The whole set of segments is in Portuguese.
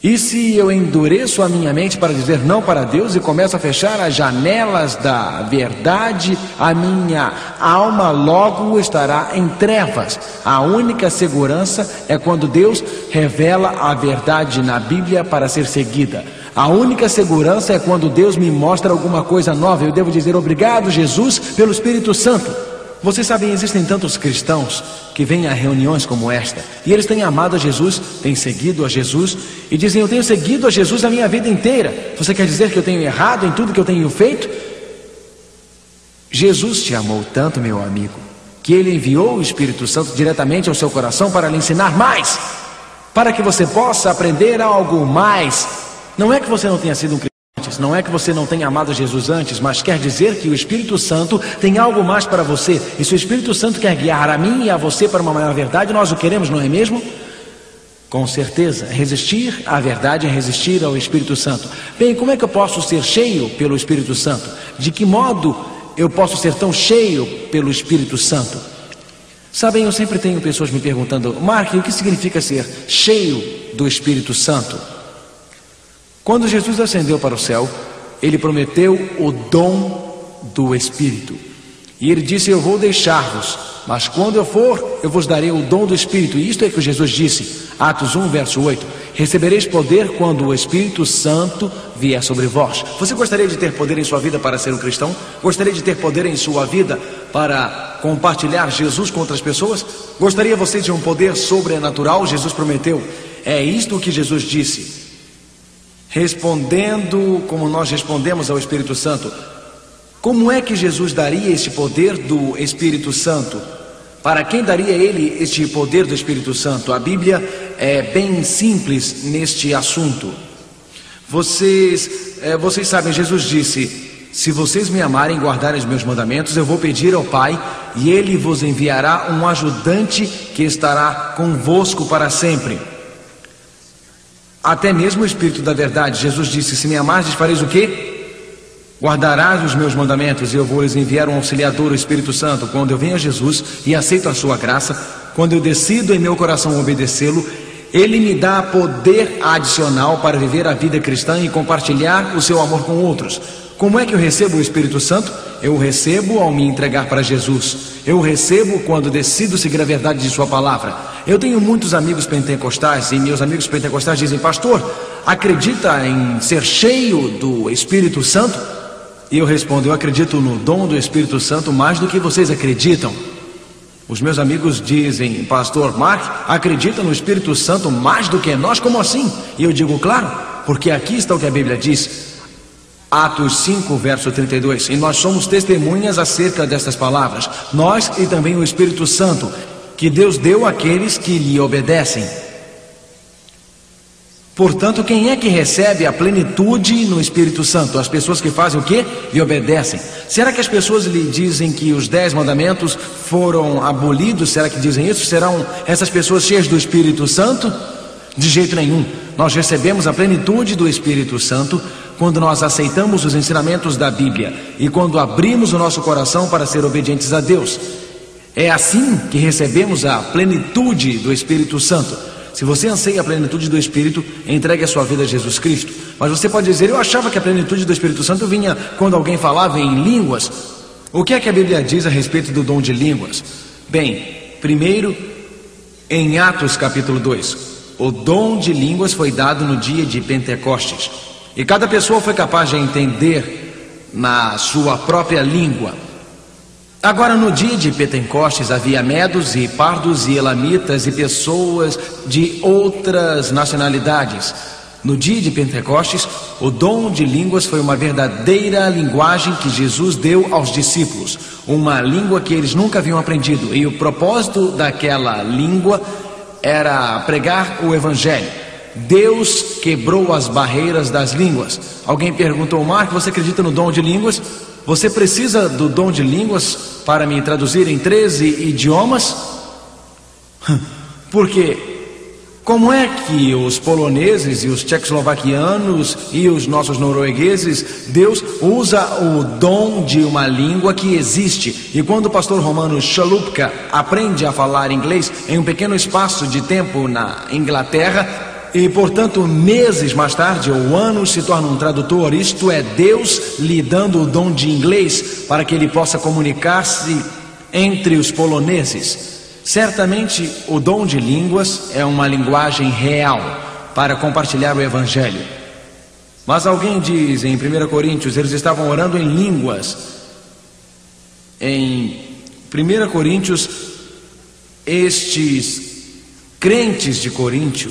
E se eu endureço a minha mente para dizer não para Deus e começo a fechar as janelas da verdade, a minha alma logo estará em trevas. A única segurança é quando Deus revela a verdade na Bíblia para ser seguida. A única segurança é quando Deus me mostra alguma coisa nova. Eu devo dizer obrigado, Jesus, pelo Espírito Santo. Vocês sabem, existem tantos cristãos que vêm a reuniões como esta, e eles têm amado a Jesus, têm seguido a Jesus, e dizem: eu tenho seguido a Jesus a minha vida inteira. Você quer dizer que eu tenho errado em tudo que eu tenho feito? Jesus te amou tanto, meu amigo, que Ele enviou o Espírito Santo diretamente ao seu coração para lhe ensinar mais, para que você possa aprender algo mais. Não é que você não tenha sido um cristão antes, não é que você não tenha amado Jesus antes, mas quer dizer que o Espírito Santo tem algo mais para você. E se o Espírito Santo quer guiar a mim e a você para uma maior verdade, nós o queremos, não é mesmo? Com certeza, resistir à verdade é resistir ao Espírito Santo. Bem, como é que eu posso ser cheio pelo Espírito Santo? De que modo eu posso ser tão cheio pelo Espírito Santo? Sabem, eu sempre tenho pessoas me perguntando: Mark, o que significa ser cheio do Espírito Santo? Quando Jesus ascendeu para o céu, Ele prometeu o dom do Espírito. E Ele disse: eu vou deixar-vos, mas quando eu for, eu vos darei o dom do Espírito. E isto é que Jesus disse, Atos 1, verso 8: recebereis poder quando o Espírito Santo vier sobre vós. Você gostaria de ter poder em sua vida para ser um cristão? Gostaria de ter poder em sua vida para compartilhar Jesus com outras pessoas? Gostaria você de um poder sobrenatural? Jesus prometeu. É isto que Jesus disse. Respondendo como nós respondemos ao Espírito Santo, como é que Jesus daria este poder do Espírito Santo? Para quem daria Ele este poder do Espírito Santo? A Bíblia é bem simples neste assunto. Vocês sabem, Jesus disse: se vocês me amarem e guardarem os meus mandamentos, eu vou pedir ao Pai e Ele vos enviará um ajudante que estará convosco para sempre. Até mesmo o Espírito da verdade. Jesus disse: se me amardes, fareis o quê? Guardarás os meus mandamentos, e eu vou lhes enviar um auxiliador, o Espírito Santo. Quando eu venho a Jesus e aceito a sua graça, quando eu decido em meu coração obedecê-lo, Ele me dá poder adicional para viver a vida cristã e compartilhar o seu amor com outros. Como é que eu recebo o Espírito Santo? Eu o recebo ao me entregar para Jesus. Eu o recebo quando decido seguir a verdade de sua palavra. Eu tenho muitos amigos pentecostais, e meus amigos pentecostais dizem: pastor, acredita em ser cheio do Espírito Santo? E eu respondo: eu acredito no dom do Espírito Santo mais do que vocês acreditam. Os meus amigos dizem: pastor Mark, acredita no Espírito Santo mais do que nós? Como assim? E eu digo: claro, porque aqui está o que a Bíblia diz. Atos 5, verso 32. E nós somos testemunhas acerca destas palavras, nós e também o Espírito Santo, que Deus deu àqueles que lhe obedecem. Portanto, quem é que recebe a plenitude no Espírito Santo? As pessoas que fazem o quê? Lhe obedecem. Será que as pessoas lhe dizem que os 10 mandamentos foram abolidos? Será que dizem isso? Serão essas pessoas cheias do Espírito Santo? De jeito nenhum. Nós recebemos a plenitude do Espírito Santo quando nós aceitamos os ensinamentos da Bíblia e quando abrimos o nosso coração para ser obedientes a Deus. É assim que recebemos a plenitude do Espírito Santo. Se você anseia a plenitude do Espírito, entregue a sua vida a Jesus Cristo. Mas você pode dizer: eu achava que a plenitude do Espírito Santo vinha quando alguém falava em línguas. O que é que a Bíblia diz a respeito do dom de línguas? Bem, primeiro, em Atos capítulo 2, o dom de línguas foi dado no dia de Pentecostes. E cada pessoa foi capaz de entender na sua própria língua. Agora, no dia de Pentecostes havia medos e pardos e elamitas e pessoas de outras nacionalidades. No dia de Pentecostes, o dom de línguas foi uma verdadeira linguagem que Jesus deu aos discípulos, uma língua que eles nunca haviam aprendido, e o propósito daquela língua era pregar o Evangelho. Deus quebrou as barreiras das línguas. Alguém perguntou: Mark, você acredita no dom de línguas? Você precisa do dom de línguas para me traduzir em 13 idiomas? Porque como é que os poloneses e os tchecoslovaquianos e os nossos noruegueses, Deus usa o dom de uma língua que existe? E quando o pastor Romano Chalupka aprende a falar inglês em um pequeno espaço de tempo na Inglaterra, e, portanto, meses mais tarde ou anos se torna um tradutor. Isto é, Deus lhe dando o dom de inglês para que ele possa comunicar-se entre os poloneses. Certamente o dom de línguas é uma linguagem real para compartilhar o Evangelho. Mas alguém diz em 1 Coríntios, eles estavam orando em línguas. Em 1 Coríntios, estes crentes de Coríntio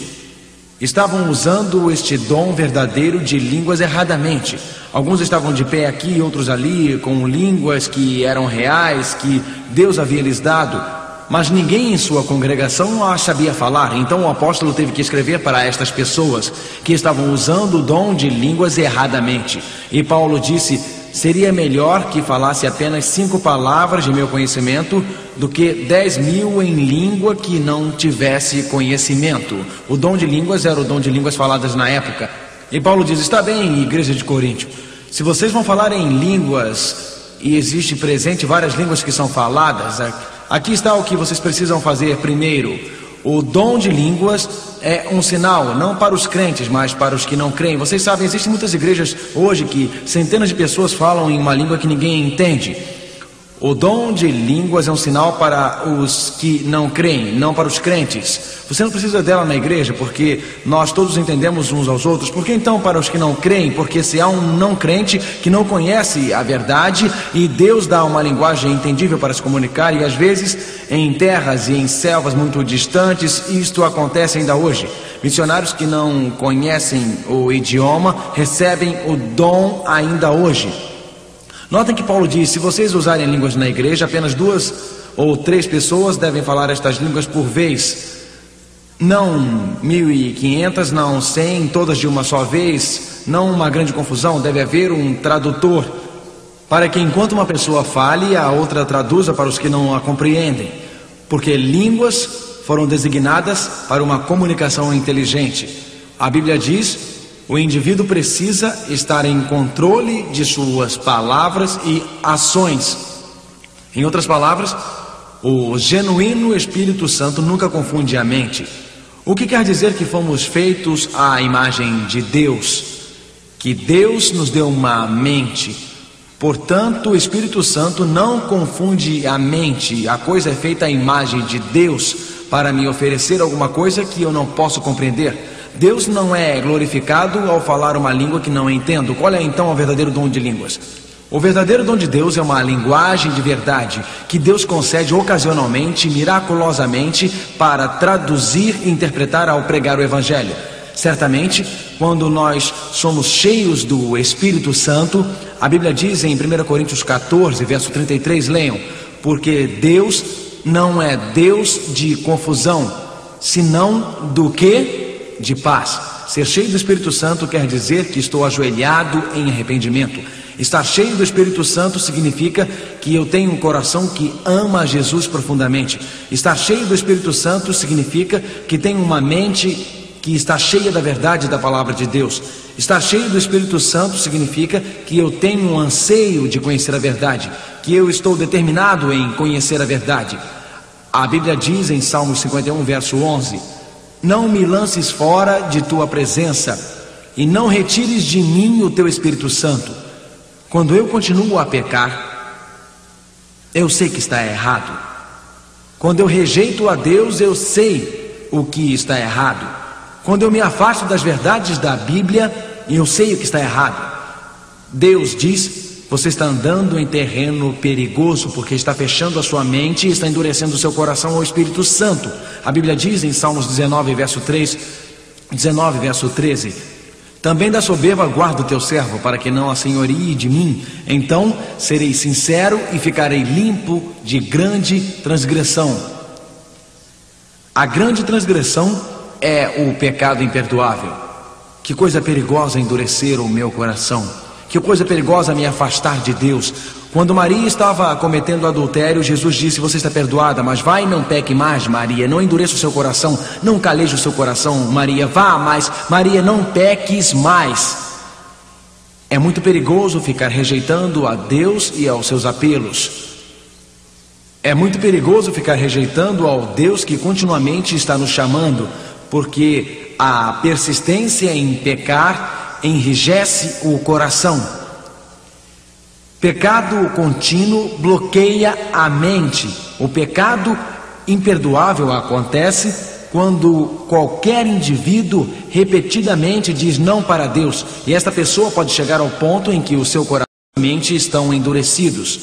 estavam usando este dom verdadeiro de línguas erradamente. Alguns estavam de pé aqui, outros ali, com línguas que eram reais, que Deus havia lhes dado. Mas ninguém em sua congregação as sabia falar. Então o apóstolo teve que escrever para estas pessoas que estavam usando o dom de línguas erradamente. E Paulo disse: seria melhor que falasse apenas 5 palavras de meu conhecimento do que 10.000 em língua que não tivesse conhecimento. O dom de línguas era o dom de línguas faladas na época. E Paulo diz: está bem, igreja de Coríntio, se vocês vão falar em línguas, e existe presente várias línguas que são faladas, aqui está o que vocês precisam fazer primeiro. O dom de línguas é um sinal, não para os crentes, mas para os que não creem. Vocês sabem, existem muitas igrejas hoje que centenas de pessoas falam em uma língua que ninguém entende. O dom de línguas é um sinal para os que não creem, não para os crentes. Você não precisa dela na igreja, porque nós todos entendemos uns aos outros. Por que então para os que não creem? Porque se há um não crente que não conhece a verdade, e Deus dá uma linguagem entendível para se comunicar, e às vezes em terras e em selvas muito distantes, isto acontece ainda hoje. Missionários que não conhecem o idioma recebem o dom ainda hoje. Notem que Paulo diz: se vocês usarem línguas na igreja, apenas 2 ou 3 pessoas devem falar estas línguas por vez. Não 1.500, não 100, todas de uma só vez. Não uma grande confusão. Deve haver um tradutor para que enquanto uma pessoa fale, a outra traduza para os que não a compreendem. Porque línguas foram designadas para uma comunicação inteligente. A Bíblia diz: o indivíduo precisa estar em controle de suas palavras e ações. Em outras palavras, o genuíno Espírito Santo nunca confunde a mente. O que quer dizer que fomos feitos à imagem de Deus? Que Deus nos deu uma mente. Portanto, o Espírito Santo não confunde a mente. A coisa é feita à imagem de Deus para me oferecer alguma coisa que eu não posso compreender. Deus não é glorificado ao falar uma língua que não entendo. Qual é então o verdadeiro dom de línguas? O verdadeiro dom de Deus é uma linguagem de verdade que Deus concede ocasionalmente, miraculosamente, para traduzir e interpretar ao pregar o Evangelho. Certamente, quando nós somos cheios do Espírito Santo, a Bíblia diz em 1 Coríntios 14, verso 33, leiam: porque Deus não é Deus de confusão, senão do que? De paz. Ser cheio do Espírito Santo quer dizer que estou ajoelhado em arrependimento. Estar cheio do Espírito Santo significa que eu tenho um coração que ama a Jesus profundamente. Estar cheio do Espírito Santo significa que tenho uma mente que está cheia da verdade da palavra de Deus. Estar cheio do Espírito Santo significa que eu tenho um anseio de conhecer a verdade, que eu estou determinado em conhecer a verdade. A Bíblia diz em Salmos 51, verso 11: não me lances fora de tua presença, e não retires de mim o teu Espírito Santo. Quando eu continuo a pecar, eu sei que está errado. Quando eu rejeito a Deus, eu sei o que está errado. Quando eu me afasto das verdades da Bíblia, eu sei o que está errado. Deus diz: você está andando em terreno perigoso, porque está fechando a sua mente e está endurecendo o seu coração ao Espírito Santo. A Bíblia diz em Salmos 19, verso 13: também da soberba guarda o teu servo, para que não assenhorie de mim. Então serei sincero e ficarei limpo de grande transgressão. A grande transgressão é o pecado imperdoável. Que coisa perigosa endurecer o meu coração. Que coisa perigosa me afastar de Deus. Quando Maria estava cometendo adultério, Jesus disse: você está perdoada, mas vai e não peque mais, Maria. Não endureça o seu coração, não caleje o seu coração, Maria. Vá, mas Maria, não peques mais. É muito perigoso ficar rejeitando a Deus e aos seus apelos. É muito perigoso ficar rejeitando ao Deus que continuamente está nos chamando, porque a persistência em pecar enrijece o coração. Pecado contínuo bloqueia a mente. O pecado imperdoável acontece quando qualquer indivíduo repetidamente diz não para Deus, e esta pessoa pode chegar ao ponto em que o seu coração e mente estão endurecidos.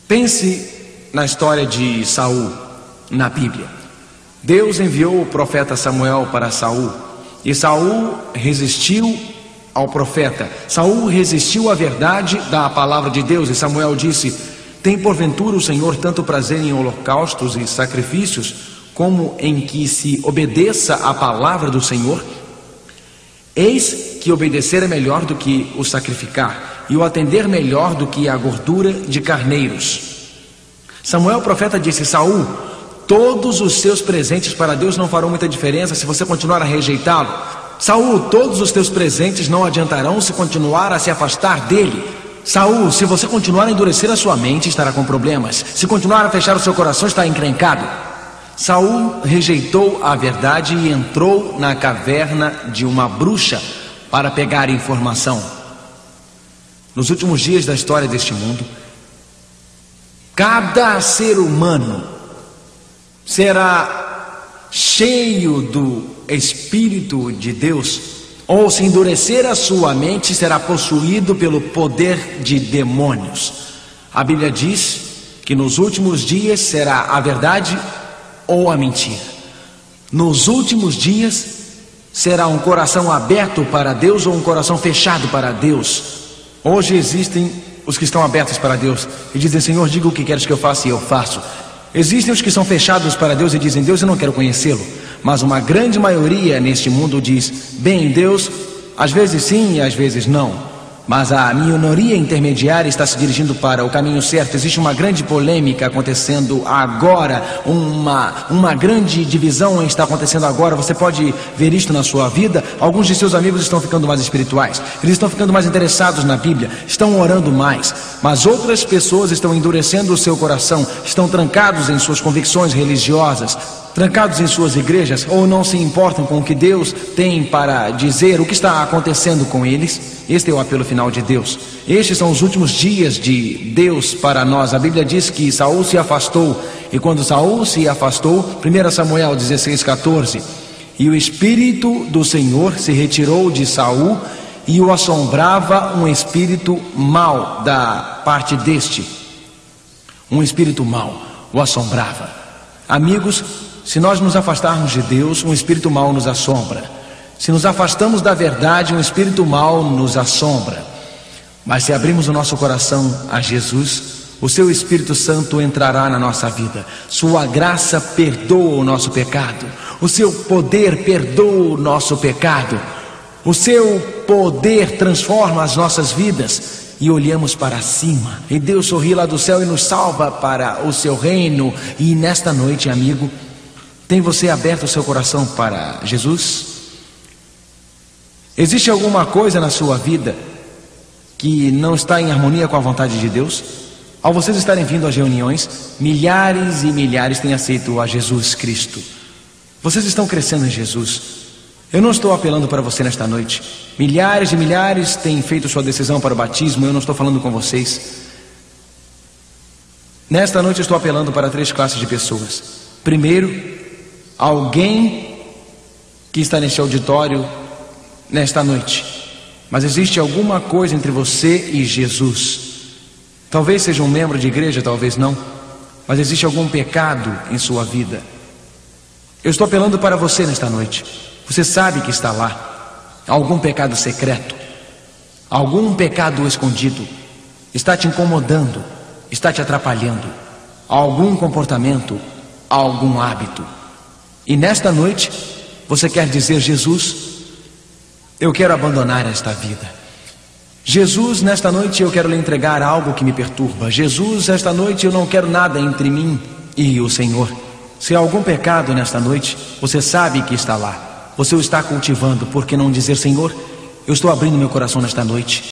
Pense na história de Saul na Bíblia. Deus enviou o profeta Samuel para Saul, e Saul resistiu ao profeta. Saul resistiu à verdade da palavra de Deus, e Samuel disse: tem porventura o Senhor tanto prazer em holocaustos e sacrifícios, como em que se obedeça à palavra do Senhor? Eis que obedecer é melhor do que o sacrificar, e o atender melhor do que a gordura de carneiros. Samuel, profeta, disse: Saul, todos os seus presentes para Deus não farão muita diferença se você continuar a rejeitá-lo. Saul, todos os teus presentes não adiantarão se continuar a se afastar dele. Saul, se você continuar a endurecer a sua mente, estará com problemas. Se continuar a fechar o seu coração, está encrencado. Saul rejeitou a verdade e entrou na caverna de uma bruxa para pegar informação. Nos últimos dias da história deste mundo, cada ser humano será cheio do Espírito de Deus, ou se endurecer a sua mente, será possuído pelo poder de demônios. A Bíblia diz que nos últimos dias será a verdade ou a mentira. Nos últimos dias será um coração aberto para Deus ou um coração fechado para Deus. Hoje existem os que estão abertos para Deus e dizem: Senhor, diga o que queres que eu faça e eu faço. Existem os que são fechados para Deus e dizem: Deus, eu não quero conhecê-lo. Mas uma grande maioria neste mundo diz: bem, Deus, às vezes sim e às vezes não. Mas a minoria intermediária está se dirigindo para o caminho certo. Existe uma grande polêmica acontecendo agora, uma grande divisão está acontecendo agora. Você pode ver isto na sua vida. Alguns de seus amigos estão ficando mais espirituais, eles estão ficando mais interessados na Bíblia, estão orando mais. Mas outras pessoas estão endurecendo o seu coração, estão trancados em suas convicções religiosas, trancados em suas igrejas, ou não se importam com o que Deus tem para dizer, o que está acontecendo com eles. Este é o apelo final de Deus. Estes são os últimos dias de Deus para nós. A Bíblia diz que Saul se afastou, e quando Saul se afastou, 1 Samuel 16:14, e o Espírito do Senhor se retirou de Saul, e o assombrava um espírito mau da parte deste. Um espírito mau o assombrava. Amigos, se nós nos afastarmos de Deus, um espírito mau nos assombra. Se nos afastamos da verdade, um espírito mau nos assombra. Mas se abrirmos o nosso coração a Jesus, o seu Espírito Santo entrará na nossa vida. Sua graça perdoa o nosso pecado. O seu poder perdoa o nosso pecado. O seu poder transforma as nossas vidas. E olhamos para cima, e Deus sorri lá do céu e nos salva para o seu reino. E nesta noite, amigo, tem você aberto o seu coração para Jesus? Existe alguma coisa na sua vida que não está em harmonia com a vontade de Deus? Ao vocês estarem vindo às reuniões, milhares e milhares têm aceito a Jesus Cristo. Vocês estão crescendo em Jesus. Eu não estou apelando para você nesta noite. Milhares e milhares têm feito sua decisão para o batismo. Eu não estou falando com vocês. Nesta noite eu estou apelando para 3 classes de pessoas. Primeiro, alguém que está neste auditório nesta noite, mas existe alguma coisa entre você e Jesus. Talvez seja um membro de igreja, talvez não, mas existe algum pecado em sua vida. Eu estou apelando para você nesta noite. Você sabe que está lá algum pecado secreto, algum pecado escondido, está te incomodando, está te atrapalhando, algum comportamento, algum hábito. E nesta noite você quer dizer: Jesus, eu quero abandonar esta vida. Jesus, nesta noite eu quero lhe entregar algo que me perturba. Jesus, esta noite eu não quero nada entre mim e o Senhor. Se há algum pecado nesta noite, você sabe que está lá. Você o está cultivando. Por que não dizer: Senhor, eu estou abrindo meu coração nesta noite.